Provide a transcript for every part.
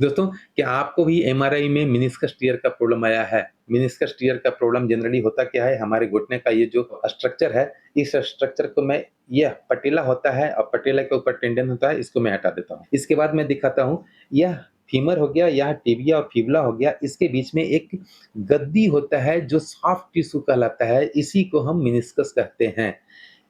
दोस्तों, क्या आपको भी एमआरआई में मेनिस्कस टियर का प्रॉब्लम आया है? मेनिस्कस टियर का प्रॉब्लम जनरली होता क्या है, हमारे घुटने का ये जो स्ट्रक्चर है, इस स्ट्रक्चर को मैं यह पटेला होता है और पटेला के ऊपर टेंडन होता है, इसको मैं हटा देता हूँ। इसके बाद मैं दिखाता हूँ, यह फीमर हो गया, यह टिबिया और फिबुला हो गया, इसके बीच में एक गद्दी होता है जो सॉफ्ट टिश्यू कहलाता है, इसी को हम मेनिस्कस कहते हैं।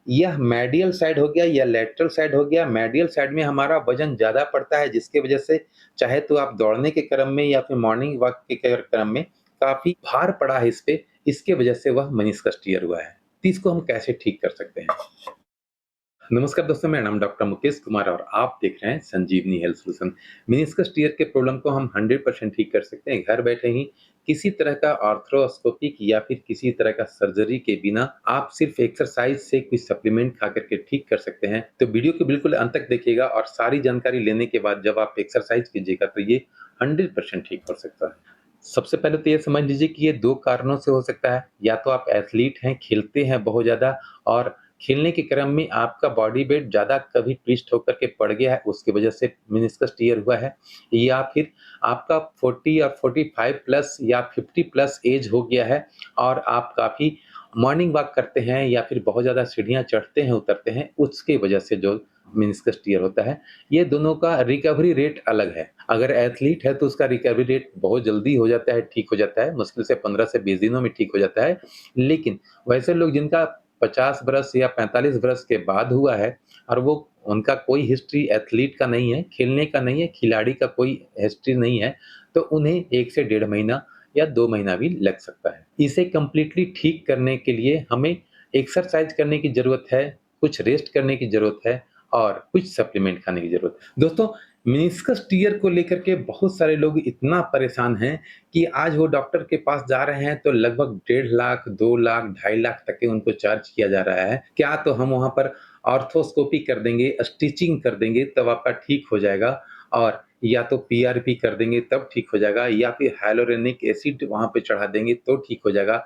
यह मेडियल साइड हो गया या लेटरल साइड हो गया। मेडियल साइड में हमारा वजन ज़्यादा पड़ता है, जिसकी वजह से चाहे तो आप दौड़ने के क्रम में या फिर मॉर्निंग वॉक के क्रम में काफ़ी भार पड़ा है इस पे, इसके वजह से वह मेनिस्कस टियर हुआ है। तो इसको हम कैसे ठीक कर सकते हैं? नमस्कार दोस्तों, मेरा नाम डॉक्टर मुकेश कुमार और आप देख रहे हैं संजीवनी हेल्थ सॉल्यूशन। मेनिस्कस टियर के प्रॉब्लम को हम 100% ठीक कर सकते हैं घर बैठे ही। किसी तरह का आर्थ्रोस्कोपिक या फिर किसी तरह का सर्जरी के बिना आप सिर्फ एक्सरसाइज से कुछ सप्लीमेंट खा करके ठीक कर सकते हैं। तो वीडियो को बिल्कुल अंत तक देखिएगा और सारी जानकारी लेने के बाद जब आप एक्सरसाइज कीजिएगा तो ये 100% ठीक हो सकता है। सबसे पहले तो ये समझ लीजिए कि ये 2 कारणों से हो सकता है। या तो आप एथलीट हैं, खेलते हैं बहुत ज़्यादा और खेलने के क्रम में आपका बॉडी वेट ज़्यादा कभी ट्विस्ट होकर के पड़ गया है, उसकी वजह से मेनिस्कस टियर हुआ है। या फिर आपका 40 और 45 प्लस या 50 प्लस एज हो गया है और आप काफ़ी मॉर्निंग वॉक करते हैं या फिर बहुत ज़्यादा सीढ़ियाँ चढ़ते हैं, उतरते हैं, उसकी वजह से जो मेनिस्कस टियर होता है। ये दोनों का रिकवरी रेट अलग है। अगर एथलीट है तो उसका रिकवरी रेट बहुत जल्दी हो जाता है, ठीक हो जाता है, मुश्किल से 15 से 20 दिनों में ठीक हो जाता है। लेकिन वैसे लोग जिनका 50 बरस या 45 बरस के बाद हुआ है और वो उनका कोई हिस्ट्री एथलीट का नहीं है, खेलने का नहीं है, खिलाड़ी का कोई हिस्ट्री नहीं है, तो उन्हें 1 से डेढ़ महीना या 2 महीना भी लग सकता है। इसे कंप्लीटली ठीक करने के लिए हमें एक्सरसाइज करने की ज़रूरत है, कुछ रेस्ट करने की ज़रूरत है और कुछ सप्लीमेंट खाने की ज़रूरत है। दोस्तों, मेनिस्कस टियर को लेकर के बहुत सारे लोग इतना परेशान हैं कि आज वो डॉक्टर के पास जा रहे हैं तो लगभग 1.5 लाख, 2 लाख, 2.5 लाख तक के उनको चार्ज किया जा रहा है। क्या तो हम वहाँ पर आर्थ्रोस्कोपी कर देंगे, स्टिचिंग कर देंगे तब आपका ठीक हो जाएगा और या तो पीआरपी कर देंगे तब ठीक हो जाएगा या फिर hyaluronic एसिड वहाँ पे चढ़ा देंगे तो ठीक हो जाएगा।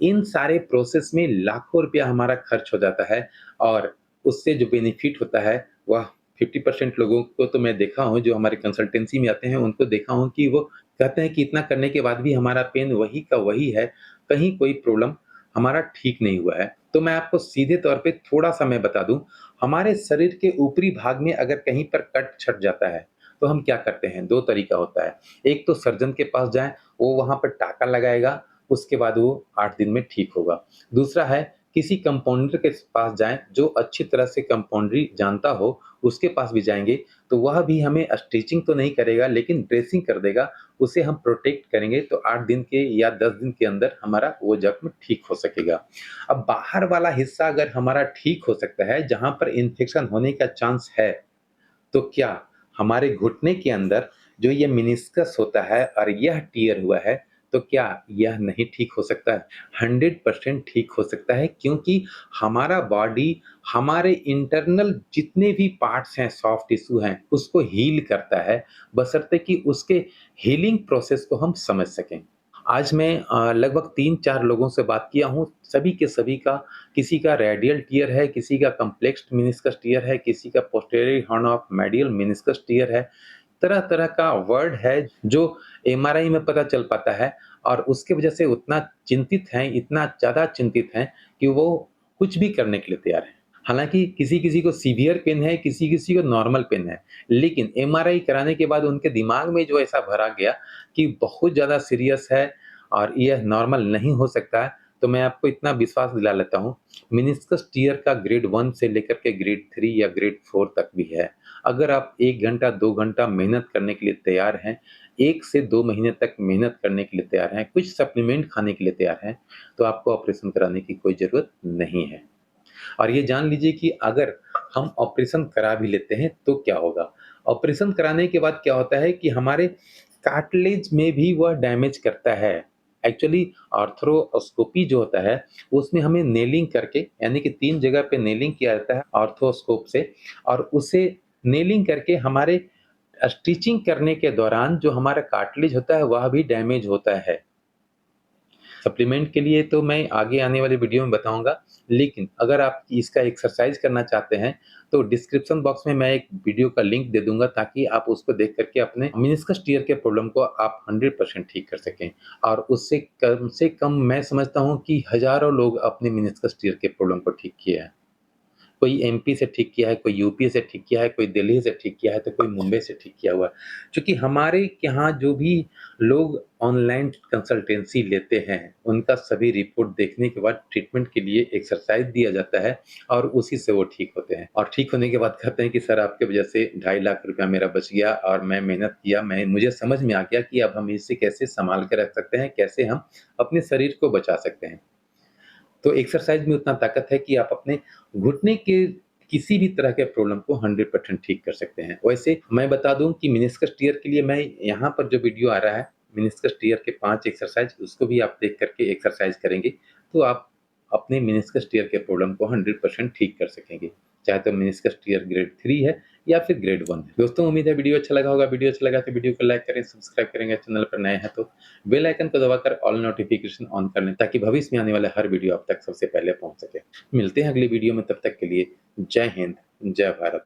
इन सारे प्रोसेस में लाखों रुपया हमारा खर्च हो जाता है और उससे जो बेनिफिट होता है वह 50% लोगों को तो मैं देखा हूँ जो हमारे कंसल्टेंसी में आते हैं, उनको देखा हूँ कि वो कहते हैं कि इतना करने के बाद भी हमारा पेन वही का वही है, कहीं कोई प्रॉब्लम हमारा ठीक नहीं हुआ है। तो मैं आपको सीधे तौर पे थोड़ा-सा मैं बता दूँ, हमारे शरीर के ऊपरी भाग में अगर कहीं पर कट छट जाता है, तो हम क्या करते हैं? 2 तरीका होता है। एक तो सर्जन के पास जाएँ, वो वहाँ पर टाँका लगाएगा, उसके बाद वो 8 दिन में ठीक होगा। दूसरा है किसी कंपाउंडर के पास जाएँ, जो अच्छी तरह से कंपाउंडरी जानता हो, उसके पास भी जाएँगे, तो वह भी हमें स्टिचिंग तो नहीं करेगा, लेकिन ड्रेसिंग कर देगा। उसे हम प्रोटेक्ट करेंगे, तो 8 दिन के या 10 दिन के अंदर हमारा वो ज़ख्म ठीक हो सकेगा। अब बाहर वाला हिस्सा अगर हमारा ठीक हो सकता है, जहाँ पर इन्फेक्शन होने का चांस है, तो क्या हमारे घुटने के अंदर जो ये मेनिस्कस होता है और यह टियर हुआ है, तो क्या यह नहीं ठीक हो सकता है? 100% ठीक हो सकता है क्योंकि हमारा बॉडी हमारे इंटरनल जितने भी पार्ट्स हैं, सॉफ्ट टिश्यू हैं, उसको हील करता है, बशर्ते कि उसके हीलिंग प्रोसेस को हम समझ सकें। आज मैं लगभग 3-4 लोगों से बात किया हूँ, सभी के सभी का किसी का रेडियल टियर है, किसी का कॉम्प्लेक्स मेनिस्कस टियर है, किसी का posterior horn of medial meniscus tier है। तरह-तरह का वर्ड है जो एमआरआई में पता चल पाता है और उसकी वजह से उतना चिंतित हैं, इतना ज़्यादा चिंतित हैं कि वो कुछ भी करने के लिए तैयार हैं। हालाँकि किसी-किसी को सीवियर पेन है, किसी-किसी को नॉर्मल पेन है, लेकिन एमआरआई कराने के बाद उनके दिमाग में जो ऐसा भरा गया कि बहुत ज़्यादा सीरियस है और यह नॉर्मल नहीं हो सकता है, तो मैं आपको इतना विश्वास दिला लेता हूँ, मेनिस्कस टियर का ग्रेड 1 से लेकर के ग्रेड 3 या ग्रेड 4 तक भी है। अगर आप 1 घंटा, 2 घंटा मेहनत करने के लिए तैयार हैं, 1 से 2 महीने तक मेहनत करने के लिए तैयार हैं, कुछ सप्लीमेंट खाने के लिए तैयार हैं, तो आपको ऑपरेशन कराने की कोई ज़रूरत नहीं है। और ये जान लीजिए कि अगर हम ऑपरेशन करा भी लेते हैं तो क्या होगा? ऑपरेशन कराने के बाद क्या होता है कि हमारे कार्टिलेज में भी वह डैमेज करता है। एक्चुअली आर्थ्रोस्कोपी जो होता है, उसमें हमें नेलिंग करके यानी कि 3 जगह पे नेलिंग किया जाता है आर्थ्रोस्कोप से और उसे नेलिंग करके हमारे स्टिचिंग करने के दौरान जो हमारा कार्टिलेज होता है, वह भी डैमेज होता है। सप्लीमेंट के लिए तो मैं आगे आने वाली वीडियो में बताऊँगा, लेकिन अगर आप इसका एक्सरसाइज़ करना चाहते हैं, तो डिस्क्रिप्शन बॉक्स में मैं एक वीडियो का लिंक दे दूँगा ताकि आप उसको देख कर के अपने मेनिस्कस टियर के प्रॉब्लम को आप 100% ठीक कर सकें। और उससे कम से कम मैं समझता हूँ कि हज़ारों लोग अपने मेनिस्कस टियर के प्रॉब्लम को ठीक किए हैं। कोई एमपी से ठीक किया है, कोई यूपी से ठीक किया है, कोई दिल्ली से ठीक किया है, तो कोई मुंबई से ठीक किया हुआ है। क्योंकि हमारे यहाँ जो भी लोग ऑनलाइन कंसल्टेंसी लेते हैं, उनका सभी रिपोर्ट देखने के बाद ट्रीटमेंट के लिए एक्सरसाइज़ दिया जाता है और उसी से वो ठीक होते हैं। और ठीक होने के बाद कहते हैं कि सर आपकी वज़ह से 2.5 लाख रुपया मेरा बच गया और मैं मेहनत किया, मुझे समझ में आ गया कि अब हम इसे कैसे सँभाल के रख सकते हैं, कैसे हम अपने शरीर को बचा सकते हैं। तो एक्सरसाइज़ में उतना ताकत है कि आप अपने घुटने के किसी भी तरह के प्रॉब्लम को 100% ठीक कर सकते हैं। वैसे मैं बता दूँ कि मेनिस्कस टियर के लिए मैं यहाँ पर जो वीडियो आ रहा है, मेनिस्कस टियर के 5 एक्सरसाइज़ उसको भी आप देख कर के एक्सरसाइज़ करेंगे, तो आप अपने मेनिस्कस टियर के प्रॉब्लम को 100% ठीक कर सकेंगे। चाहे तो मेनिस्कस टियर ग्रेड 3 है या फिर ग्रेड 1 है। दोस्तों उम्मीद है वीडियो अच्छा लगा होगा। वीडियो अच्छा लगा तो वीडियो को लाइक करें, सब्सक्राइब करेंगे, चैनल पर नए हैं तो बेल आइकन को दबाकर ऑल नोटिफिकेशन ऑन कर लें ताकि भविष्य में आने वाले हर वीडियो आप तक सबसे पहले पहुंच सके। मिलते हैं अगली वीडियो में, तब तक के लिए जय हिंद, जय भारत।